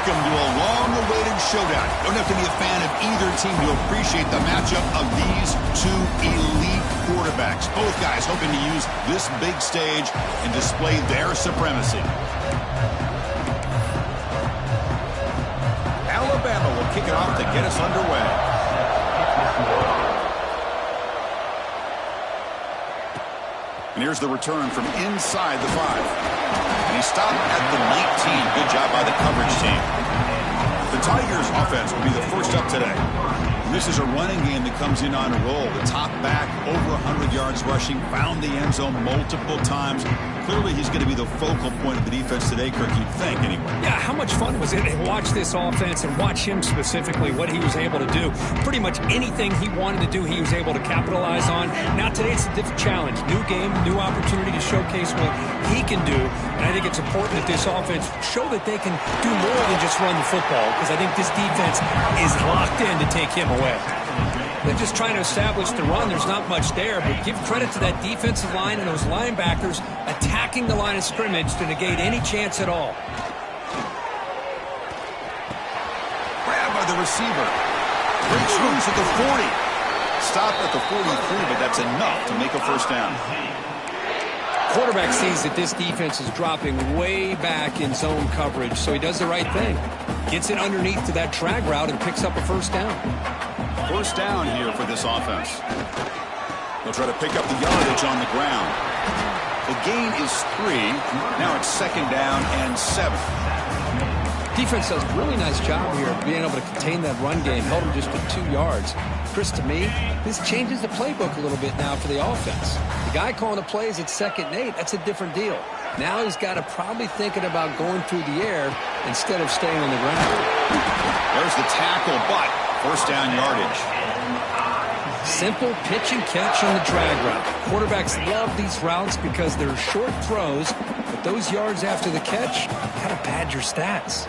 welcome to a long-awaited showdown. Don't have to be a fan of either team to appreciate the matchup of these two elite quarterbacks. Both guys hoping to use this big stage and display their supremacy. Alabama will kick it off to get us underway. And here's the return from inside the 5. And he stopped at the 19. Good job by the coverage team. The Tigers offense will be the first up today. And this is a running game that comes in on a roll. The top back, over 100 yards rushing, found the end zone multiple times. Clearly, he's going to be the focal point of the defense today, Kirk, you'd think, anyway. Yeah, how much fun was it to watch this offense and watch him specifically, what he was able to do. Pretty much anything he wanted to do, he was able to capitalize on. Now today, it's a different challenge. New game, new opportunity to showcase what he can do. And I think it's important that this offense show that they can do more than just run the football, because I think this defense is locked in to take him away. They're just trying to establish the run. There's not much there, but give credit to that defensive line and those linebackers attacking the line of scrimmage to negate any chance at all. Grab by the receiver. Breaks loose at the 40. Stop at the 43, but that's enough to make a first down. Quarterback sees that this defense is dropping way back in zone coverage, so he does the right thing. Gets it underneath to that drag route and picks up a first down. First down here for this offense. They'll try to pick up the yardage on the ground. The gain is 3. Now it's second down and 7. Defense does a really nice job here of being able to contain that run game. Held him just to 2 yards. Chris, to me, this changes the playbook a little bit now for the offense. The guy calling the plays at 2nd and 8, that's a different deal. Now he's got to probably thinking about going through the air instead of staying on the ground. There's the tackle, but first down yardage. Simple pitch and catch on the drag route. Quarterbacks love these routes because they're short throws, but those yards after the catch kind of pad your stats.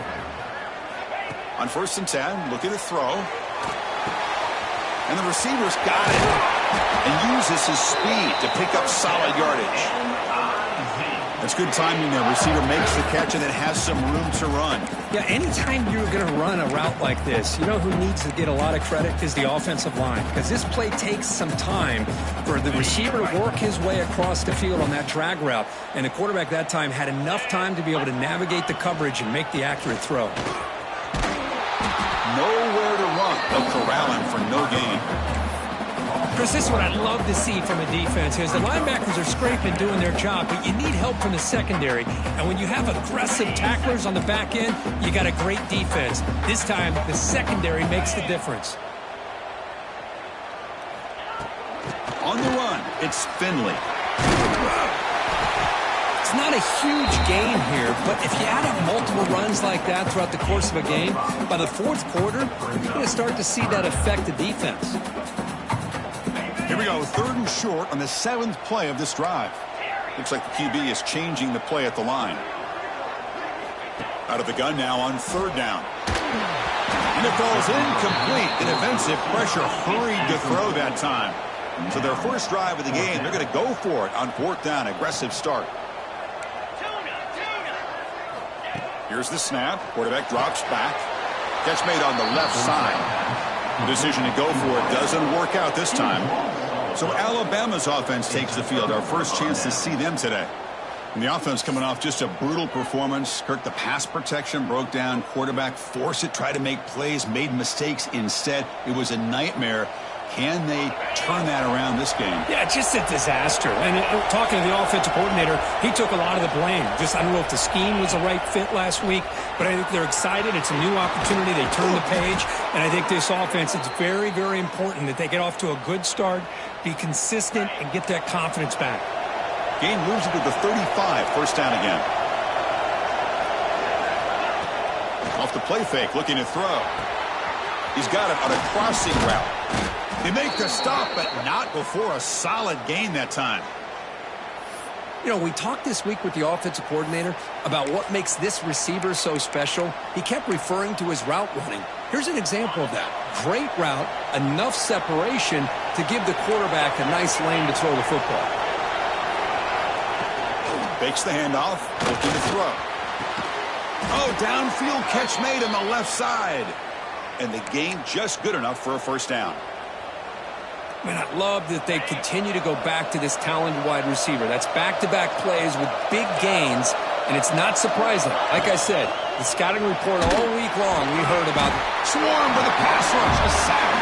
On 1st and 10, looking to throw. And the receiver's got it and uses his speed to pick up solid yardage. That's good timing there. Receiver makes the catch and then has some room to run. Yeah, anytime you're going to run a route like this, you know who needs to get a lot of credit is the offensive line, because this play takes some time for the receiver to work his way across the field on that drag route, and the quarterback that time had enough time to be able to navigate the coverage and make the accurate throw. Nowhere to run. They'll corral him for no gain. Chris, this is what I'd love to see from a defense is the linebackers are scraping doing their job, but you need help from the secondary. And when you have aggressive tacklers on the back end, you got a great defense. This time, the secondary makes the difference. On the run, it's Finley. It's not a huge gain here, but if you add up multiple runs like that throughout the course of a game, by the 4th quarter, you're going to start to see that affect the defense. Here we go, 3rd and short on the 7th play of this drive. Looks like the QB is changing the play at the line. Out of the gun now on 3rd down. And it falls incomplete. The defensive pressure hurried to throw that time. So their first drive of the game, they're going to go for it on 4th down. Aggressive start. Here's the snap. Quarterback drops back. Catch made on the left side. The decision to go for it doesn't work out this time. So Alabama's offense takes the field. Our first chance to see them today. And the offense coming off just a brutal performance. Kirk, the pass protection broke down. Quarterback forced it, tried to make plays, made mistakes instead. It was a nightmare. Can they turn that around this game? Yeah, just a disaster. And talking to the offensive coordinator, he took a lot of the blame. Just, I don't know if the scheme was the right fit last week, but I think they're excited. It's a new opportunity. They turn the page. And I think this offense, it's very, very important that they get off to a good start, be consistent, and get that confidence back. Game moves it to the 35. First down again. Off the play fake, looking to throw. He's got it on a crossing route. They make the stop, but not before a solid gain that time. You know, we talked this week with the offensive coordinator about what makes this receiver so special. He kept referring to his route running. Here's an example of that. Great route, enough separation to give the quarterback a nice lane to throw the football. Fakes the handoff, looking to throw. Oh, downfield catch made on the left side. And the gain just good enough for a first down. Man, I love that they continue to go back to this talented wide receiver. That's back-to-back plays with big gains, and it's not surprising. Like I said, the scouting report all week long, we heard about Swarm with a pass rush, a sack.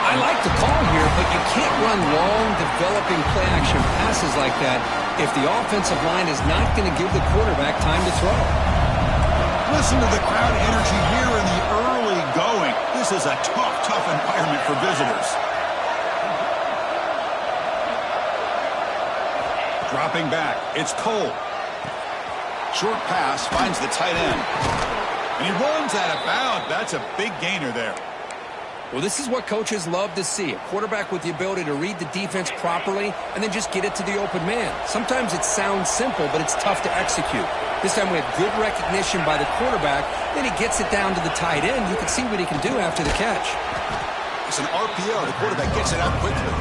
I like the call here, but you can't run long, developing play-action passes like that if the offensive line is not going to give the quarterback time to throw. Listen to the crowd energy here in the early going. This is a tough environment for visitors. Dropping back, it's Cole. Short pass finds the tight end. And he runs out of bounds. That's a big gainer there. Well, this is what coaches love to see. A quarterback with the ability to read the defense properly and then just get it to the open man. Sometimes it sounds simple, but it's tough to execute. This time we have good recognition by the quarterback. Then he gets it down to the tight end. You can see what he can do after the catch. It's an RPO. The quarterback gets it out quickly.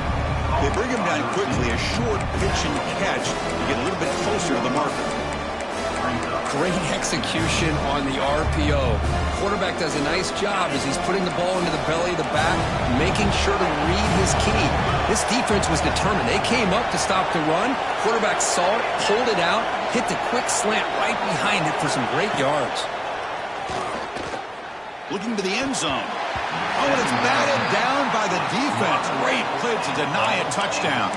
They bring him down quickly. A short pitch and catch to get a little bit closer to the marker. Great execution on the RPO. Quarterback does a nice job as he's putting the ball into the belly of the back, making sure to read his key. This defense was determined. They came up to stop the run. Quarterback saw it, pulled it out, hit the quick slant right behind it for some great yards. Looking to the end zone. Oh, and it's batted down by the defense. Great play to deny a touchdown.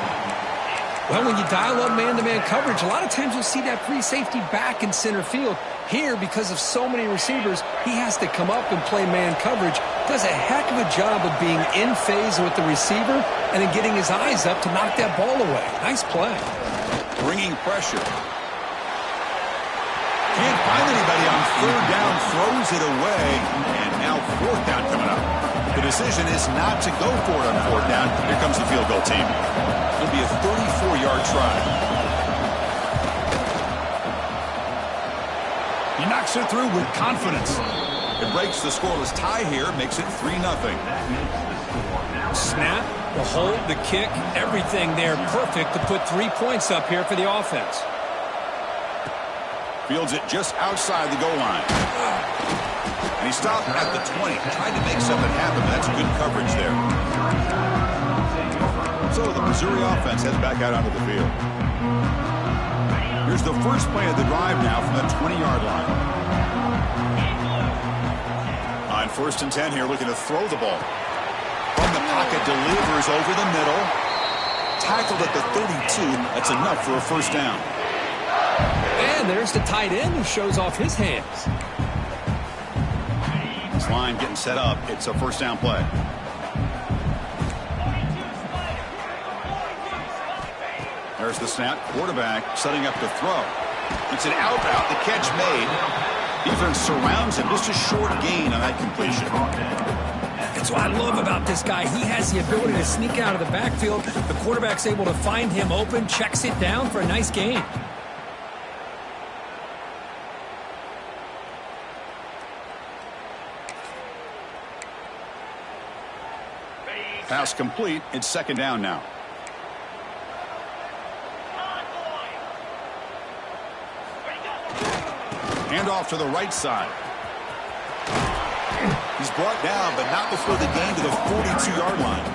Well, when you dial up man-to-man coverage, a lot of times you'll see that free safety back in center field. Here, because of so many receivers, he has to come up and play man coverage. Does a heck of a job of being in phase with the receiver and then getting his eyes up to knock that ball away. Nice play. Bringing pressure. Can't find anybody on third down, throws it away, and now fourth down coming up. The decision is not to go for it on fourth down. Here comes the field goal team. It'll be a 34-yard try. He knocks it through with confidence. It breaks the scoreless tie here, makes it 3-0. Snap, the hold, the kick, everything there perfect to put 3 points up here for the offense. Fields it just outside the goal line. And he stopped at the 20. Tried to make something happen, but that's good coverage there. So the Missouri offense heads back out onto the field. Here's the first play of the drive now from the 20-yard line. On 1st and 10 here, looking to throw the ball. From the pocket, delivers over the middle. Tackled at the 32. That's enough for a first down. And there's the tight end who shows off his hands. This line getting set up. It's a first down play. There's the snap. Quarterback setting up to throw. It's an out route. The catch made. Defense surrounds him. Just a short gain on that completion. That's what I love about this guy. He has the ability to sneak out of the backfield. The quarterback's able to find him open, checks it down for a nice gain. Pass complete. It's second down now. Hand off to the right side. He's brought down, but not before the gain to the 42-yard line.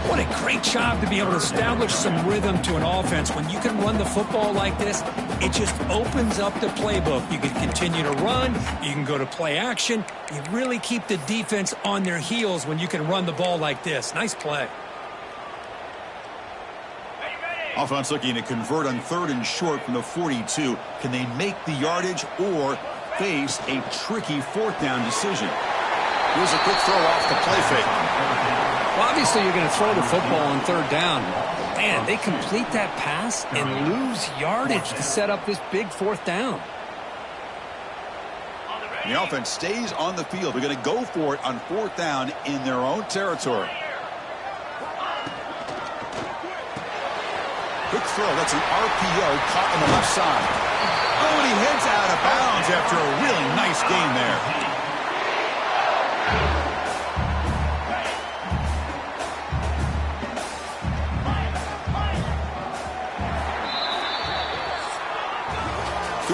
What a great job to be able to establish some rhythm to an offense. When you can run the football like this, it just opens up the playbook. You can continue to run. You can go to play action. You really keep the defense on their heels when you can run the ball like this. Nice play. Offense looking to convert on 3rd and short from the 42. Can they make the yardage or face a tricky 4th down decision? Here's a quick throw off the play fake. Well, obviously you're going to throw the football on 3rd down. Man, they complete that pass and lose yardage to set up this big 4th down. The offense stays on the field. They're going to go for it on 4th down in their own territory. Quick throw. That's an RPO caught on the left side. Oh, and he heads out of bounds after a really nice gain there.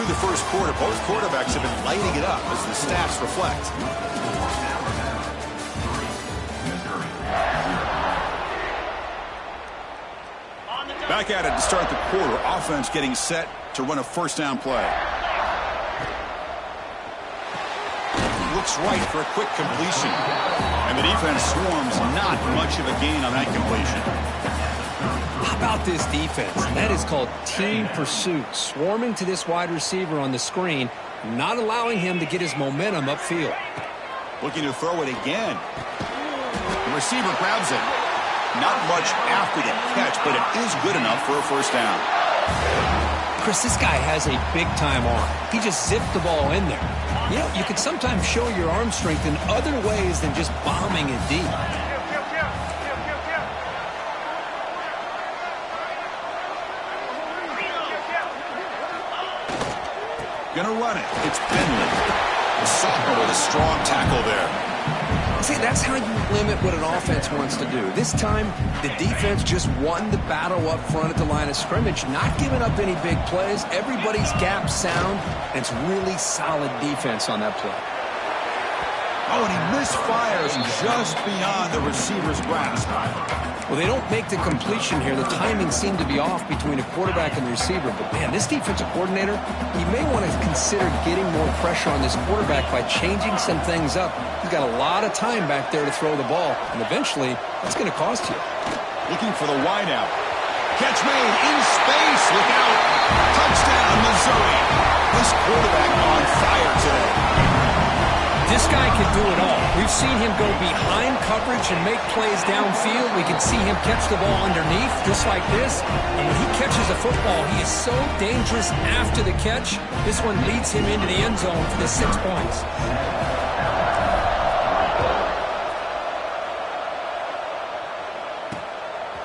Through the first quarter, both quarterbacks have been lighting it up as the stats reflect. Back at it to start the quarter. Offense getting set to run a first down play. Looks right for a quick completion. And the defense swarms, not much of a gain on that completion. How about this defense? That is called team pursuit. Swarming to this wide receiver on the screen, not allowing him to get his momentum upfield. Looking to throw it again. The receiver grabs it. Not much after the catch, but it is good enough for a first down. Chris, this guy has a big-time arm. He just zipped the ball in there. You know, you can sometimes show your arm strength in other ways than just bombing it deep. Gonna run it. It's Bentley. The sophomore with a strong tackle there. See, that's how you limit what an offense wants to do. This time, the defense just won the battle up front at the line of scrimmage, not giving up any big plays. Everybody's gap sound, and it's really solid defense on that play. Oh, and he misfires just beyond the receiver's grasp. Well, they don't make the completion here. The timing seemed to be off between a quarterback and the receiver. But, man, this defensive coordinator, he may want to consider getting more pressure on this quarterback by changing some things up. He's got a lot of time back there to throw the ball, and eventually that's going to cost you. Looking for the wideout. Catch made in space. Look out. Touchdown, Missouri. This quarterback on fire today. This guy can do it all. We've seen him go behind coverage and make plays downfield. We can see him catch the ball underneath, just like this. And when he catches a football, he is so dangerous after the catch. This one leads him into the end zone for the 6 points.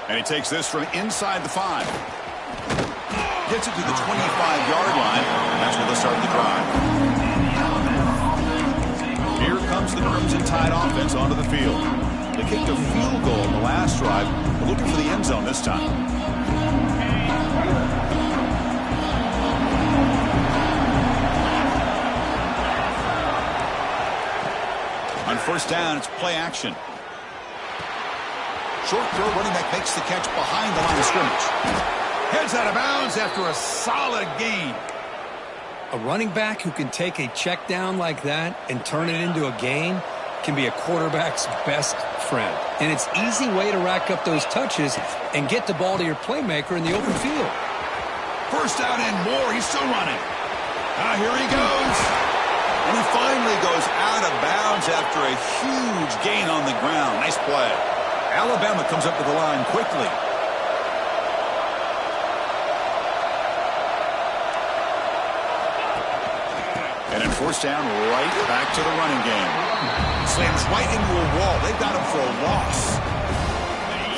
And he takes this from inside the 5. Gets it to the 25-yard line. And that's where they'll start the drive. Here comes the Crimson Tide offense onto the field. They kicked a field goal in the last drive. They're looking for the end zone this time. On first down, it's play action. Short throw, running back makes the catch behind the line of scrimmage. Heads out of bounds after a solid gain. A running back who can take a check down like that and turn it into a gain can be a quarterback's best friend. And it's an easy way to rack up those touches and get the ball to your playmaker in the open field. First down and more. He's still running. Here he goes. And he finally goes out of bounds after a huge gain on the ground. Nice play. Alabama comes up to the line quickly. And in first down, right back to the running game. Slams right into a wall. They've got him for a loss.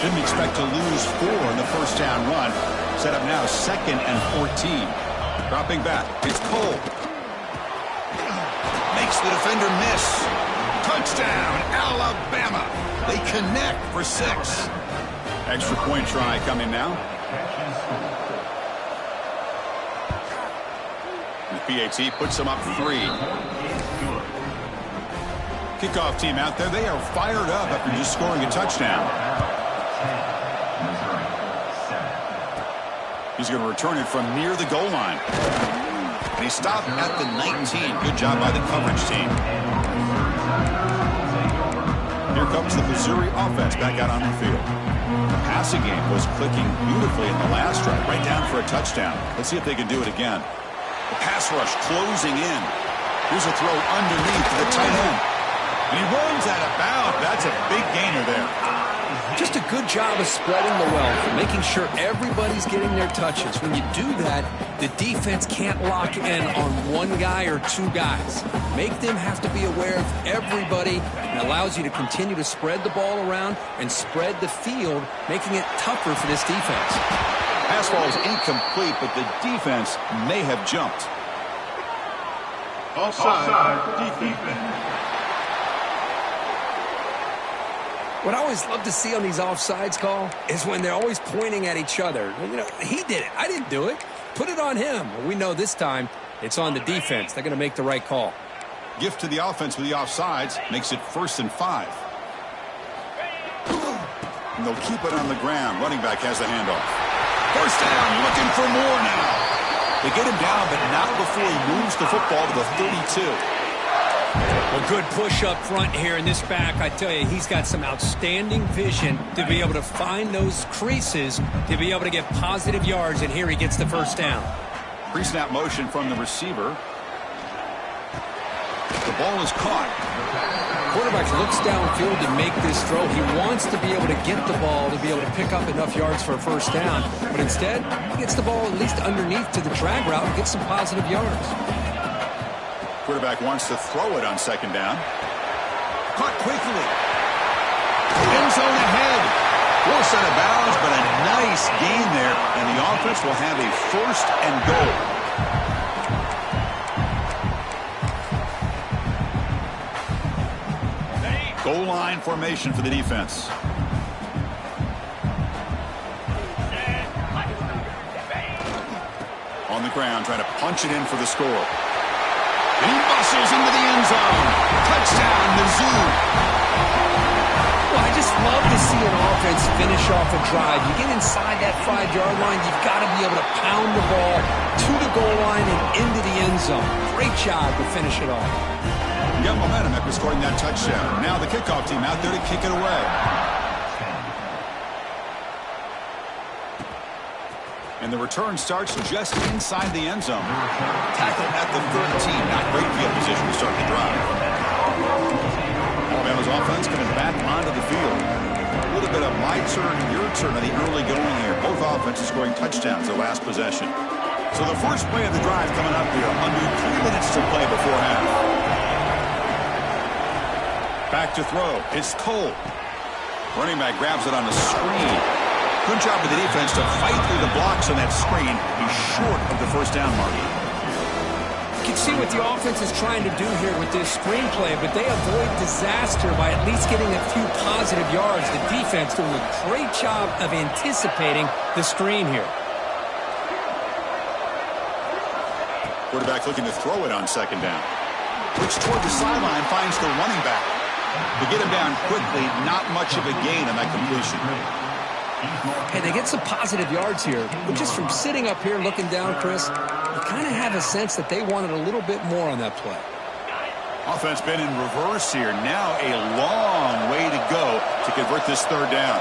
Didn't expect to lose 4 in the first down run. Set up now 2nd and 14. Dropping back. It's Cole. Makes the defender miss. Touchdown, Alabama. They connect for 6. Extra point try coming now. PAT puts them up 3. Kickoff team out there. They are fired up after just scoring a touchdown. He's going to return it from near the goal line. And he stopped at the 19. Good job by the coverage team. Here comes the Missouri offense back out on the field. The passing game was clicking beautifully in the last drive, right down for a touchdown. Let's see if they can do it again. The pass rush closing in. Here's a throw underneath to the tight end. And he runs out of bounds. That's a big gainer there. Just a good job of spreading the wealth, making sure everybody's getting their touches. When you do that, the defense can't lock in on one guy or 2 guys. Make them have to be aware of everybody, and allows you to continue to spread the ball around and spread the field, making it tougher for this defense. Pass ball is incomplete, but the defense may have jumped. Offside defense. What I always love to see on these offsides call is when they're always pointing at each other. You know, he did it. I didn't do it. Put it on him. Well, we know this time It's on the defense. They're going to make the right call. Gift to the offense with the offsides. Makes it 1st and 5. And they'll keep it on the ground. Running back has the handoff. 1st down, looking for more now. They get him down, but not before he moves the football to the 32. Well, good push up front here in this back. I tell you, he's got some outstanding vision to be able to find those creases, to be able to get positive yards, and here he gets the 1st down. Pre-snap motion from the receiver. The ball is caught. Quarterback looks downfield to make this throw. He wants to be able to get the ball to be able to pick up enough yards for a 1st down, but instead, he gets the ball at least underneath to the drag route and gets some positive yards. Quarterback wants to throw it on 2nd down. Caught quickly. End zone ahead. Forced out of bounds, but a nice gain there, and the offense will have a 1st and goal. Goal line formation for the defense. On the ground, trying to punch it in for the score. And he bustles into the end zone. Touchdown, Mizzou. Well, I just love to see an offense finish off a drive. You get inside that 5-yard line, you've got to be able to pound the ball to the goal line and into the end zone. Great job to finish it off. Got momentum after scoring that touchdown. Now the kickoff team out there to kick it away. And the return starts just inside the end zone. Tackle at the 13. Not great field position to start the drive. Alabama's offense coming back onto the field. A little bit of my turn, your turn on the early going here. Both offenses scoring touchdowns their last possession. So the first play of the drive coming up here. Under 3 minutes to play before half. Back to throw. It's Cole. Running back grabs it on the screen. Good job of the defense to fight through the blocks on that screen. He's short of the 1st down mark. You can see what the offense is trying to do here with this screenplay, but they avoid disaster by at least getting a few positive yards. The defense doing a great job of anticipating the screen here. Quarterback looking to throw it on 2nd down. Looks toward the sideline, finds the running back. To get him down quickly, not much of a gain on that completion. Hey, they get some positive yards here, but just from sitting up here looking down, Chris, you kind of have a sense that they wanted a little bit more on that play. Offense been in reverse here. Now a long way to go to convert this 3rd down.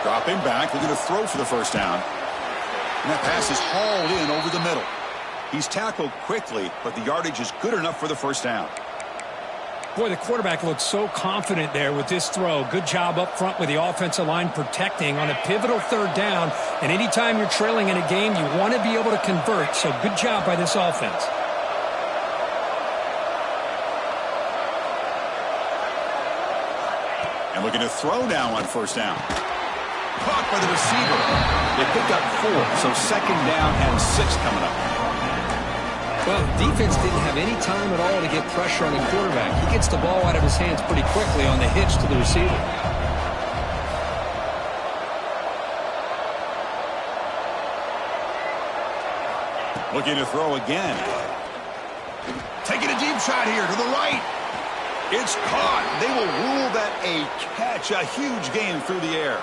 Dropping back, looking to throw for the 1st down. And that pass is hauled in over the middle. He's tackled quickly, but the yardage is good enough for the 1st down. Boy, the quarterback looks so confident there with this throw. Good job up front with the offensive line protecting on a pivotal 3rd down. And anytime you're trailing in a game, you want to be able to convert. So good job by this offense. And looking to throw now on 1st down. Caught by the receiver. They picked up 4, so 2nd down and 6 coming up. Well, defense didn't have any time at all to get pressure on the quarterback. He gets the ball out of his hands pretty quickly on the hitch to the receiver. Looking to throw again. Taking a deep shot here to the right. It's caught. They will rule that a catch, a huge gain through the air.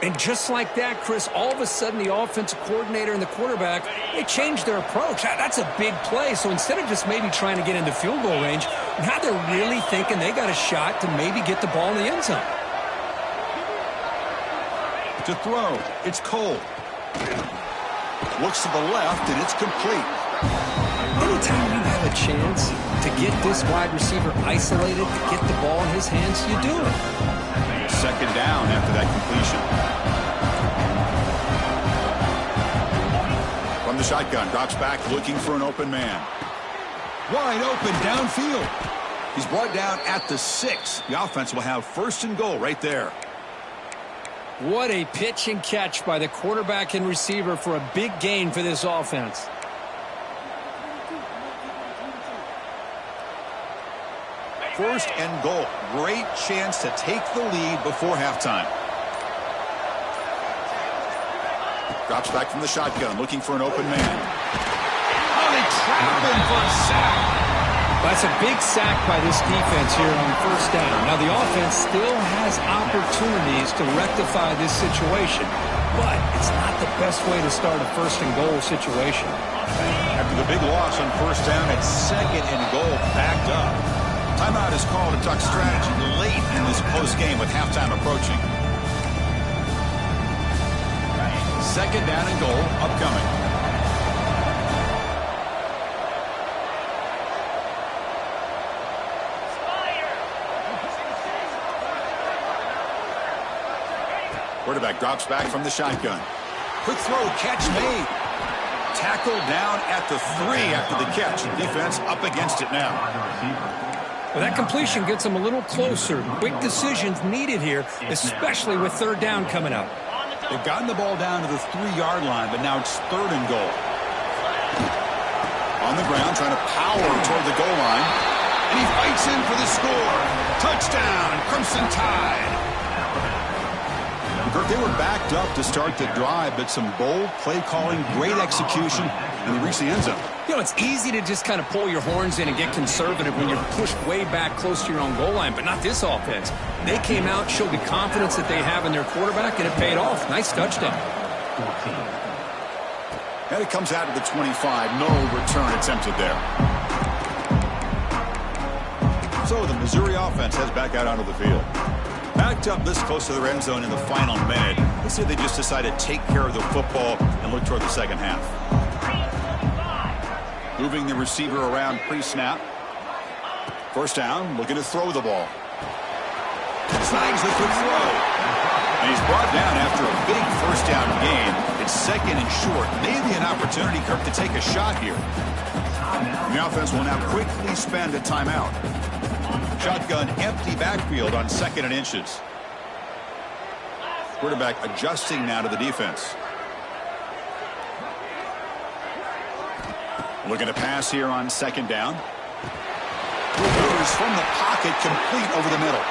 And just like that, Chris, all of a sudden the offensive coordinator and the quarterback, they changed their approach. That's a big play. So instead of just maybe trying to get into field goal range, now they're really thinking they got a shot to maybe get the ball in the end zone. To throw, it's Cole. Looks to the left, and it's complete. Anytime you have a chance to get this wide receiver isolated, to get the ball in his hands, you do it. 2nd down after that completion. From the shotgun, drops back looking for an open man. Wide open downfield. He's brought down at the 6. The offense will have 1st and goal right there. What a pitch and catch by the quarterback and receiver for a big gain for this offense. First and goal. Great chance to take the lead before halftime. Drops back from the shotgun, looking for an open man. Oh, they trap him for a sack. That's a big sack by this defense here on first down. Now, the offense still has opportunities to rectify this situation, but it's not the best way to start a first-and-goal situation. After the big loss on first down, it's second and goal backed up. Timeout is called to talk strategy late in this post-game with halftime approaching. Second down and goal upcoming. Quarterback drops back from the shotgun. Quick throw, catch made. Tackled down at the 3 after the catch. Defense up against it now. Well, that completion gets them a little closer. Quick decisions needed here, especially with third down coming up. They've gotten the ball down to the 3-yard line, but now it's third and goal. On the ground, trying to power toward the goal line. And he fights in for the score. Touchdown, Crimson Tide. Kirk, they were backed up to start the drive, but some bold play calling, great execution, and they reached the end zone. You know, it's easy to just kind of pull your horns in and get conservative when you're pushed way back close to your own goal line, but not this offense. They came out, showed the confidence that they have in their quarterback, and it paid off. Nice touchdown. And it comes out of the 25. No return attempted there. So the Missouri offense heads back out onto the field. Backed up this close to the end zone in the final minute. Let's see if they just decide to take care of the football and look toward the second half. Moving the receiver around pre-snap. First down, looking to throw the ball. Slides the quick throw. And he's brought down after a big first down gain. It's second and short. Maybe an opportunity, Kirk, to take a shot here. The offense will now quickly spend a timeout. Shotgun empty backfield on second and inches. Quarterback adjusting now to the defense. Looking to pass here on second down. Goes from the pocket, complete over the middle.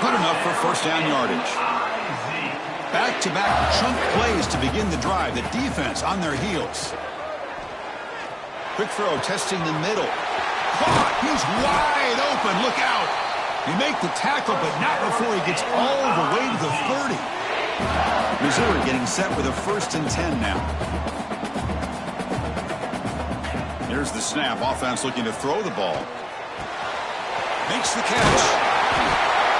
Good enough for first down yardage. Back-to-back chunk plays to begin the drive. The defense on their heels. Quick throw, testing the middle. Caught. He's wide open. Look out. He make the tackle, but not before he gets all the way to the 30. Missouri getting set with a 1st and 10 now. Here's the snap. Offense looking to throw the ball. Makes the catch.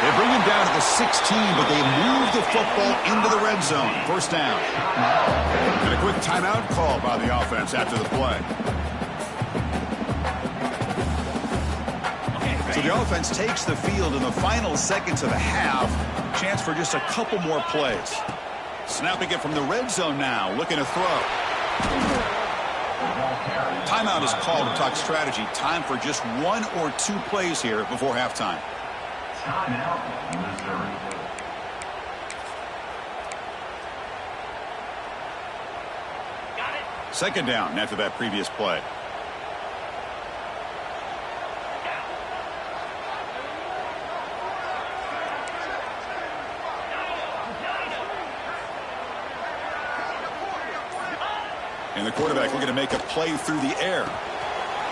They bring him down to the 16, but they move the football into the red zone. First down. And a quick timeout call by the offense after the play. So the offense takes the field in the final seconds of the half. Chance for just a couple more plays. Snapping it from the red zone now. Looking to throw. Timeout is called to talk strategy. Time for just 1 or 2 plays here before halftime. Second down after that previous play. And the quarterback looking to make a play through the air.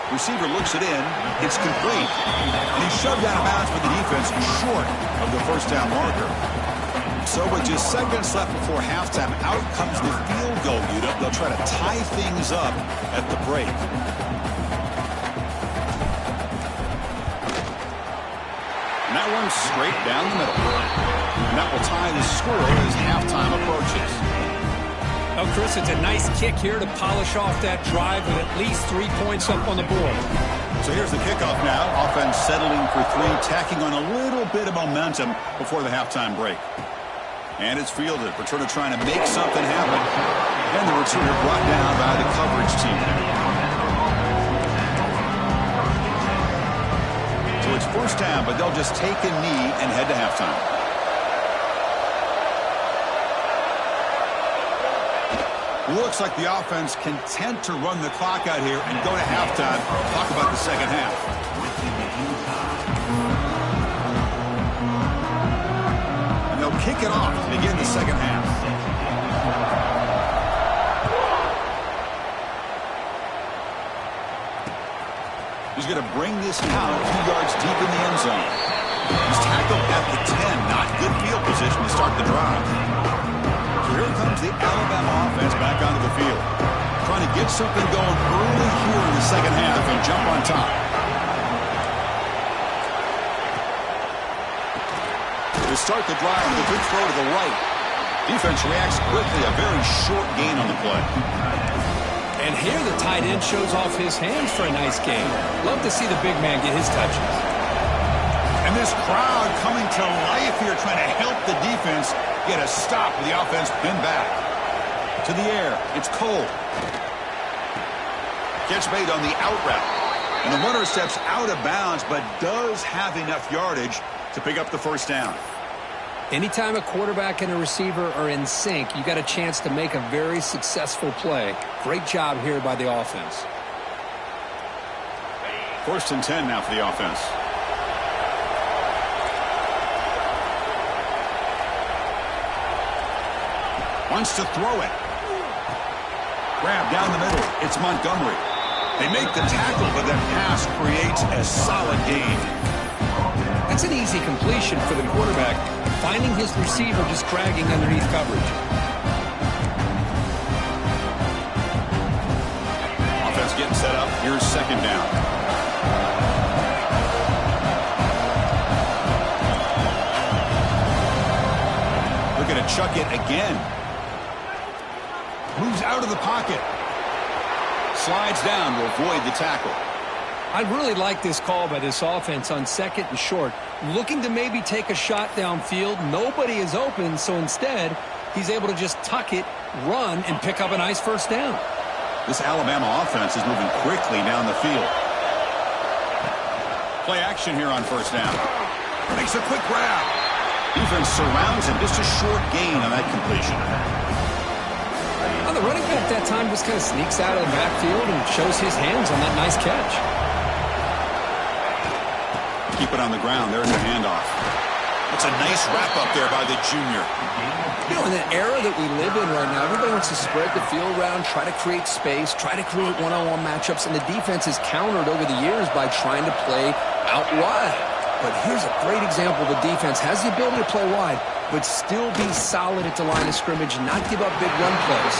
Receiver looks it in. It's complete. And he's shoved out of bounds with the defense short of the first down marker. So with just seconds left before halftime, out comes the field goal unit. They'll try to tie things up at the break. And that one's straight down the middle. And that will tie the score as halftime approaches. Oh, Chris, it's a nice kick here to polish off that drive with at least 3 points up on the board. So here's the kickoff now. Offense settling for 3, tacking on a little bit of momentum before the halftime break. And it's fielded. Returner trying to make something happen. And the returner brought down by the coverage team. So it's first down, but they'll just take a knee and head to halftime. Looks like the offense content to run the clock out here and go to halftime. Talk about the second half. And they'll kick it off to begin the second half. going to bring this count a few yards deep in the end zone. He's tackled at the 10. Not good field position to start the drive. So here comes the Alabama offense back onto the field. Trying to get something going early here in the second half and jump on top. To start the drive with a good throw to the right. Defense reacts quickly. A very short gain on the play. And here the tight end shows off his hands for a nice gain. Love to see the big man get his touches. And this crowd coming to life here, trying to help the defense get a stop with the offense pinned back. To the air. It's Cole. Gets made on the out route. And the runner steps out of bounds, but does have enough yardage to pick up the first down. Anytime a quarterback and a receiver are in sync, you got a chance to make a very successful play. Great job here by the offense. 1st and 10 now for the offense. Wants to throw it. Grab down the middle. It's Montgomery. They make the tackle, but that pass creates a solid gain. That's an easy completion for the quarterback, finding his receiver just dragging underneath coverage. Offense getting set up. Here's second down. Looking to chuck it again. Moves out of the pocket. Slides down to avoid the tackle. I really like this call by this offense on 2nd and short. Looking to maybe take a shot downfield. Nobody is open, so instead, he's able to just tuck it, run, and pick up a nice first down. This Alabama offense is moving quickly down the field. Play action here on first down. Makes a quick grab. Defense surrounds him. Just a short gain on that completion. The running back that time just kind of sneaks out of the backfield and shows his hands on that nice catch. Keep it on the ground. There's a handoff. That's a nice wrap-up there by the junior. You know, in the era that we live in right now, everybody wants to spread the field around, try to create space, try to create one-on-one matchups, and the defense has countered over the years by trying to play out wide. But here's a great example. The defense has the ability to play wide, but still be solid at the line of scrimmage, not give up big run plays.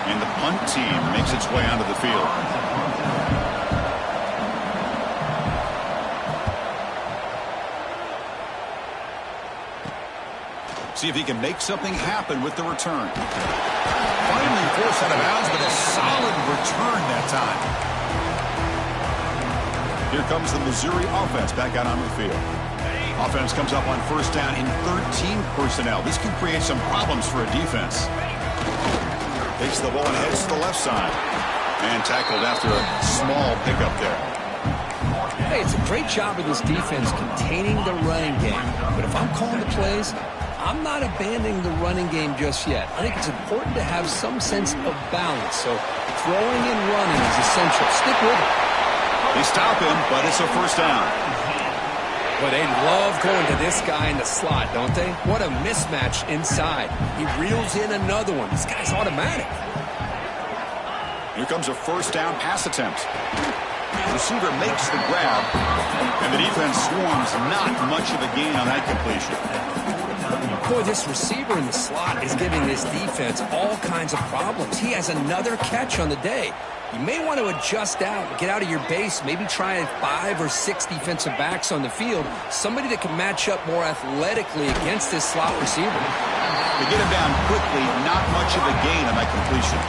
And the punt team makes its way onto the field. See if he can make something happen with the return. Finally forced out of bounds, but a solid return that time. Here comes the Missouri offense back out onto the field. Offense comes up on first down in 13 personnel. This can create some problems for a defense. Takes the ball and heads to the left side. And tackled after a small pickup there. Hey, it's a great job of this defense containing the running game. But if I'm calling the plays, I'm not abandoning the running game just yet. I think it's important to have some sense of balance. So throwing and running is essential. Stick with it. They stop him, but it's a first down. Well, they love going to this guy in the slot, don't they? What a mismatch inside. He reels in another one. This guy's automatic. Here comes a first down pass attempt. The receiver makes the grab, and the defense swarms. Not much of a gain on that completion. Boy, this receiver in the slot is giving this defense all kinds of problems. He has another catch on the day. You may want to adjust out, get out of your base, maybe try 5 or 6 defensive backs on the field, somebody that can match up more athletically against this slot receiver. They get him down quickly, not much of a gain on that completion.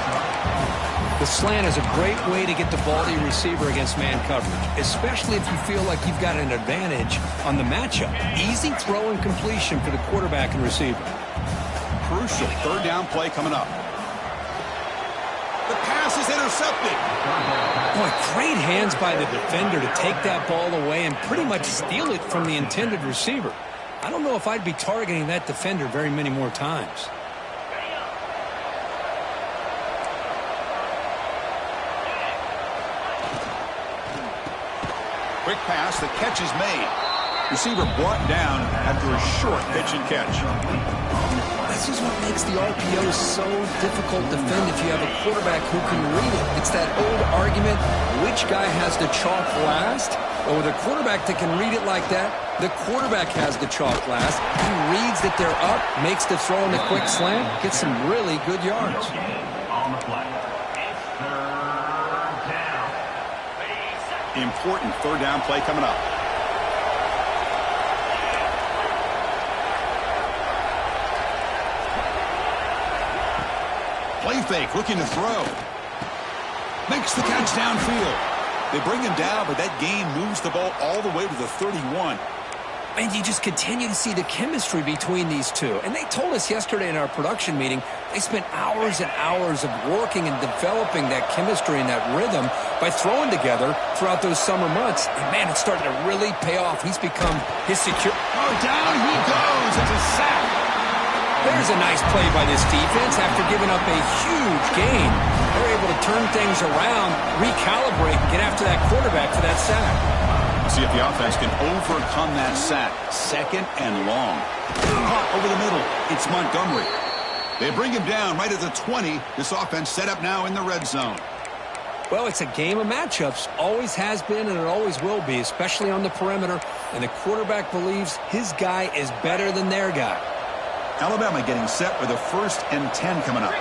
The slant is a great way to get the ball to your receiver against man coverage, especially if you feel like you've got an advantage on the matchup. Easy throw and completion for the quarterback and receiver. Crucial third down play coming up. The pass is intercepted. Boy, great hands by the defender to take that ball away and pretty much steal it from the intended receiver. I don't know if I'd be targeting that defender very many more times. Quick pass, the catch is made. Receiver brought down after a short pitch and catch. This is what makes the RPO so difficult to defend if you have a quarterback who can read it. It's that old argument, which guy has the chalk last? Well, with a quarterback that can read it like that, the quarterback has the chalk last. He reads that they're up, makes the throw in the quick slant, gets some really good yards. Important third down play coming up. Play fake, looking to throw. Makes the catch downfield. They bring him down, but that gain moves the ball all the way to the 31. And you just continue to see the chemistry between these two. And they told us yesterday in our production meeting, they spent hours and hours of working and developing that chemistry and that rhythm by throwing together throughout those summer months. And, man, it's starting to really pay off. He's become his secure. Oh, down he goes. It's a sack. There's a nice play by this defense. After giving up a huge gain, they're able to turn things around, recalibrate, and get after that quarterback for that sack. See if the offense can overcome that sack. Second and long. Caught over the middle. It's Montgomery. They bring him down right at the 20. This offense set up now in the red zone. Well, it's a game of matchups. Always has been and it always will be, especially on the perimeter. And the quarterback believes his guy is better than their guy. Alabama getting set with a 1st and 10 coming up.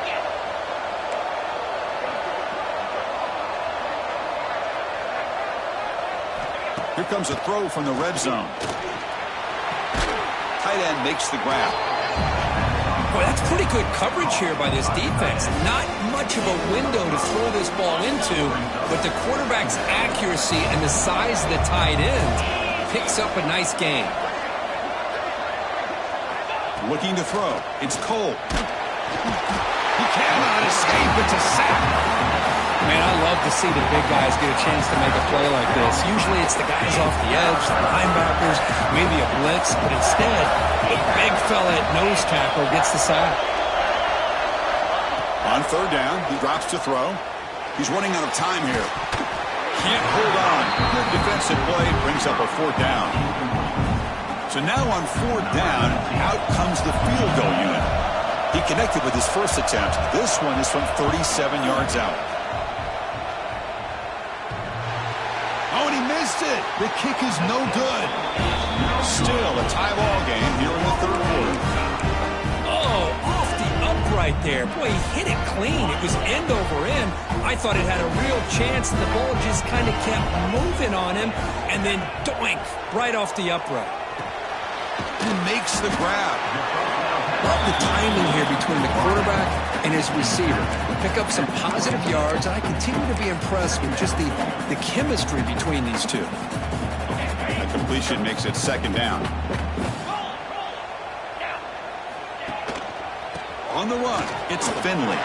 Here comes a throw from the red zone. Tight end makes the grab. Boy, that's pretty good coverage here by this defense. Not much of a window to throw this ball into, but the quarterback's accuracy and the size of the tight end picks up a nice gain. Looking to throw. It's Cole. He cannot escape. It's a sack. Man, I love to see the big guys get a chance to make a play like this. Usually it's the guys off the edge, the linebackers, maybe a blitz, but instead, the big fella at nose tackle gets the sack. On third down, he drops to throw. He's running out of time here. Can't hold on. Good defensive play brings up a 4th down. So now on 4th down, out comes the field goal unit. He connected with his first attempt. This one is from 37 yards out. Oh, and he missed it. The kick is no good. Still a tie ball game here in the 3rd quarter. Oh, off the upright there. Boy, he hit it clean. It was end over end. I thought it had a real chance, and the ball just kind of kept moving on him, and then doink, right off the upright. He makes the grab. Love the timing here between the quarterback and his receiver. Pick up some positive yards, and I continue to be impressed with just the chemistry between these two. The completion makes it 2nd down. On the run, it's Finley.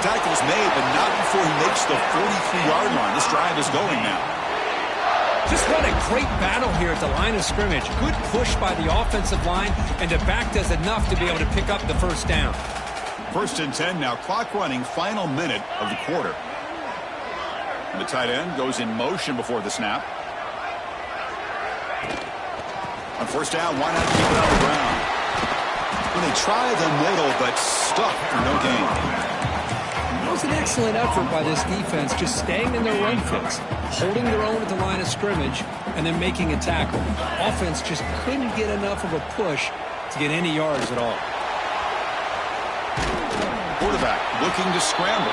Tackle's made, but not before he makes the 43-yard line. This drive is going now. Just what a great battle here at the line of scrimmage. Good push by the offensive line, and the back does enough to be able to pick up the 1st down. 1st and 10 now, clock running, final minute of the quarter. And the tight end goes in motion before the snap. On 1st down, why not keep it on the ground? When they try the middle, but stuck for no gain. It was an excellent effort by this defense, just staying in their run fits, holding their own at the line of scrimmage, and then making a tackle. Offense just couldn't get enough of a push to get any yards at all. Quarterback looking to scramble.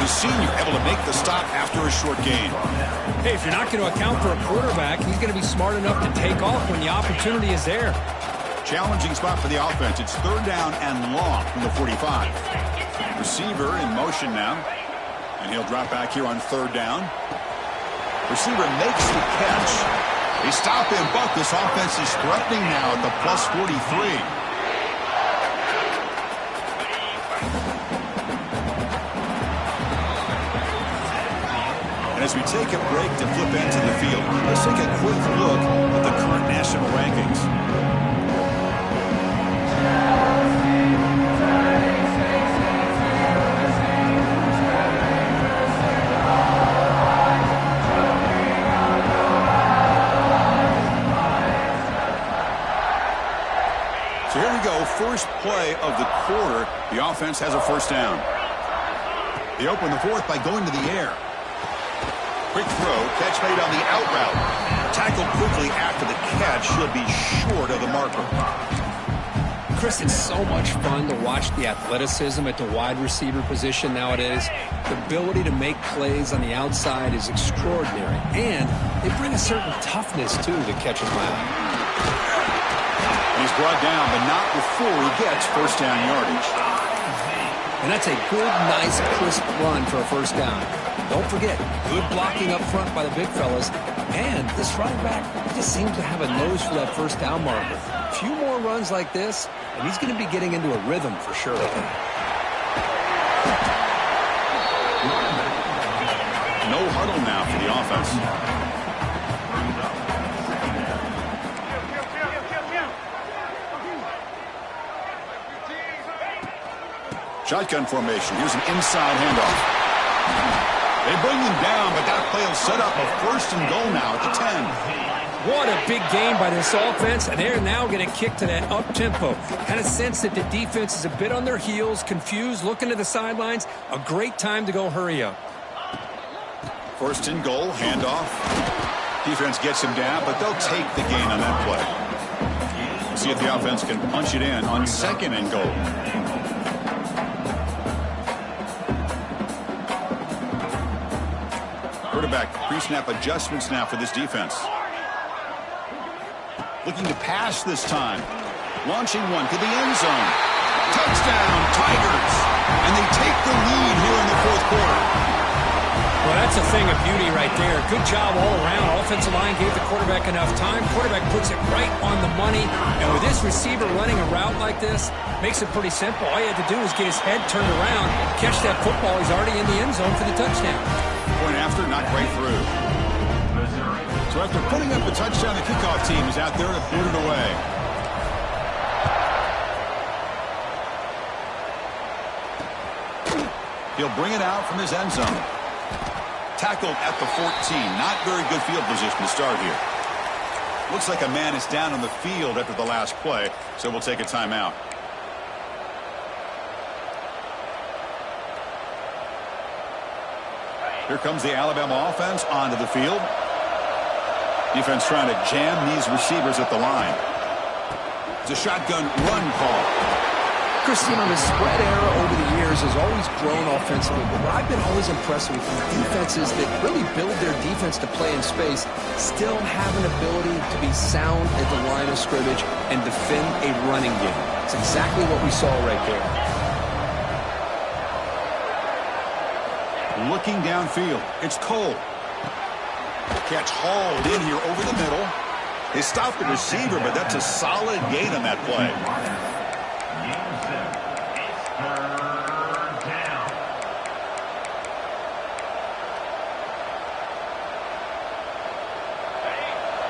The senior able to make the stop after a short gain. Hey, if you're not going to account for a quarterback, he's going to be smart enough to take off when the opportunity is there. Challenging spot for the offense. It's 3rd down and long from the 45. Receiver in motion now. And he'll drop back here on 3rd down. Receiver makes the catch. They stop him, but this offense is threatening now at the plus 43. And as we take a break to flip into the field, let's take a quick look at the current national rankings. first play of the quarter, the offense has a first down. They open the fourth by going to the air. Quick throw, catch made on the out route. Tackled quickly after the catch. He'll be short of the marker. Chris, it's so much fun to watch the athleticism at the wide receiver position nowadays. The ability to make plays on the outside is extraordinary. And they bring a certain toughness, too, that catches my eye. He's brought down, but not before he gets first down yardage. And that's a good, nice, crisp run for a first down. Don't forget, good blocking up front by the big fellas. And this running back just seems to have a nose for that first down marker. A few more runs like this, and he's going to be getting into a rhythm for sure. No huddle now for the offense. Shotgun formation. Here's an inside handoff. They bring them down, but that play will set up a first and goal now at the 10. What a big game by this offense, and they're now going to kick to that up-tempo. Kind of sense that the defense is a bit on their heels, confused, looking to the sidelines. A great time to go hurry up. First and goal, handoff. Defense gets him down, but they'll take the gain on that play. See if the offense can punch it in on second and goal. Quarterback pre-snap adjustments now for this defense. Looking to pass this time. Launching one to the end zone. Touchdown, Tigers! And they take the lead here in the fourth quarter. Well, that's a thing of beauty right there. Good job all around. Offensive line gave the quarterback enough time. Quarterback puts it right on the money. And with this receiver running a route like this, makes it pretty simple. All you had to do is get his head turned around, catch that football. He's already in the end zone for the touchdown. Point after, not quite through. So after putting up the touchdown, the kickoff team is out there to put it away. He'll bring it out from his end zone. Tackled at the 14. Not very good field position to start here. Looks like a man is down on the field after the last play, so we'll take a timeout. Here comes the Alabama offense onto the field. Defense trying to jam these receivers at the line. It's a shotgun run call. Christine, the spread era over the years has always grown offensively, but what I've been always impressed with is defenses that really build their defense to play in space still have an ability to be sound at the line of scrimmage and defend a running game. It's exactly what we saw right there. Looking downfield, it's Cole. Catch hauled in here over the middle. They stopped the receiver, but that's a solid gain on that play.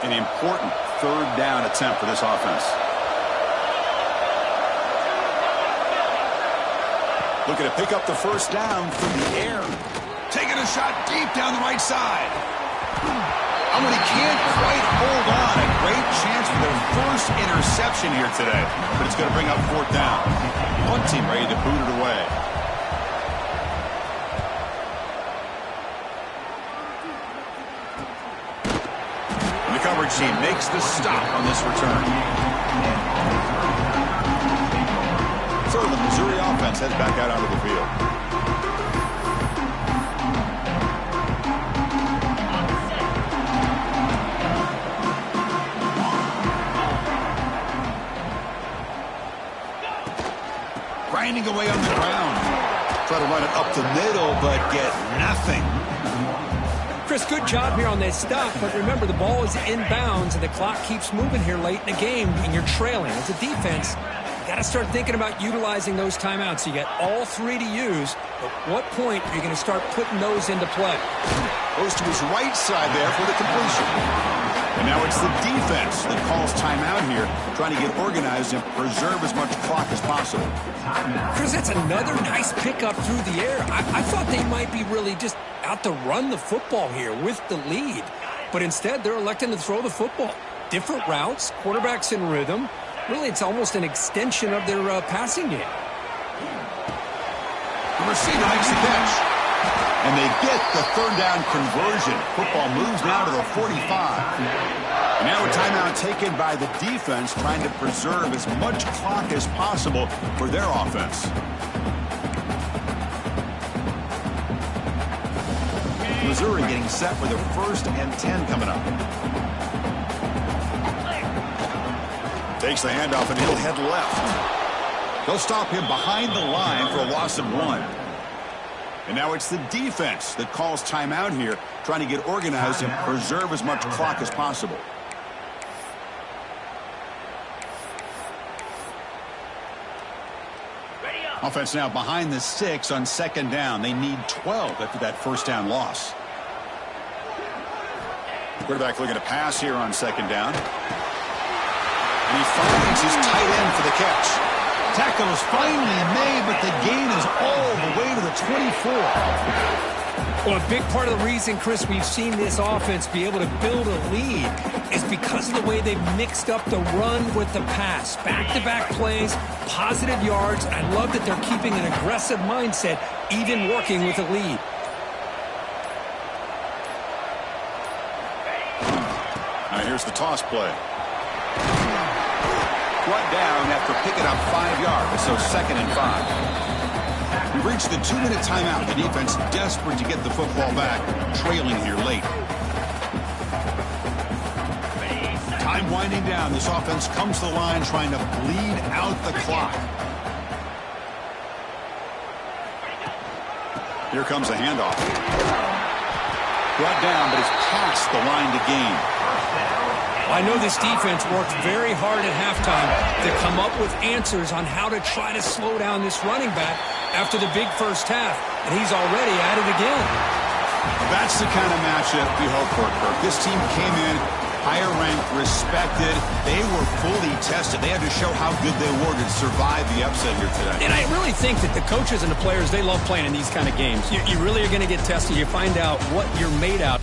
An important third down attempt for this offense. Looking to pick up the first down from the air. Taking a shot deep down the right side. But he can't quite hold on. A great chance for their first interception here today. But it's going to bring up fourth down. One team ready to boot it away. And the coverage team makes the stop on this return. So the Missouri offense heads back out onto the field. Grinding away on the ground. Try to run it up the middle, but get nothing. Chris, good job here on that stop, but remember the ball is inbounds and the clock keeps moving here late in the game and you're trailing. As a defense, you got to start thinking about utilizing those timeouts. You got all three to use. At what point are you going to start putting those into play? Goes to his right side there for the completion. And now it's the defense that calls timeout here, trying to get organized and preserve as much clock as possible. Chris, that's another nice pickup through the air. I thought they might be really just out to run the football here with the lead. But instead, they're electing to throw the football. Different routes, quarterbacks in rhythm. really it's almost an extension of their passing game. The receiver makes the catch. And they get the third down conversion. Football moves now to the 45. And now a timeout taken by the defense, trying to preserve as much clock as possible for their offense. Missouri getting set for the 1st and 10 coming up. Takes the handoff and he'll head left. They'll stop him behind the line for a loss of 1. And now it's the defense that calls timeout here, trying to get organized and preserve as much clock as possible. Offense now behind the 6 on 2nd down. They need 12 after that first down loss. Quarterback looking to pass here on 2nd down. And he finds his tight end for the catch. Tackle is finally made, but the gain is all the way to the 24. Well, a big part of the reason, Chris, we've seen this offense be able to build a lead is because of the way they've mixed up the run with the pass. Back-to-back plays, positive yards. I love that they're keeping an aggressive mindset, even working with a lead. Now here's the toss play. Brought down after picking up 5 yards, so 2nd and 5. We've reached the 2-minute timeout. The defense desperate to get the football back, trailing here late. Time winding down. This offense comes to the line trying to bleed out the clock. Here comes the handoff. Brought down, but it's past the line to gain. I know this defense worked very hard at halftime to come up with answers on how to try to slow down this running back after the big first half, and he's already at it again. That's the kind of matchup we hope for, Kirk. This team came in higher ranked, respected. They were fully tested. They had to show how good they were to survive the upset here today. And I really think that the coaches and the players, they love playing in these kind of games. You really are going to get tested. You find out what you're made out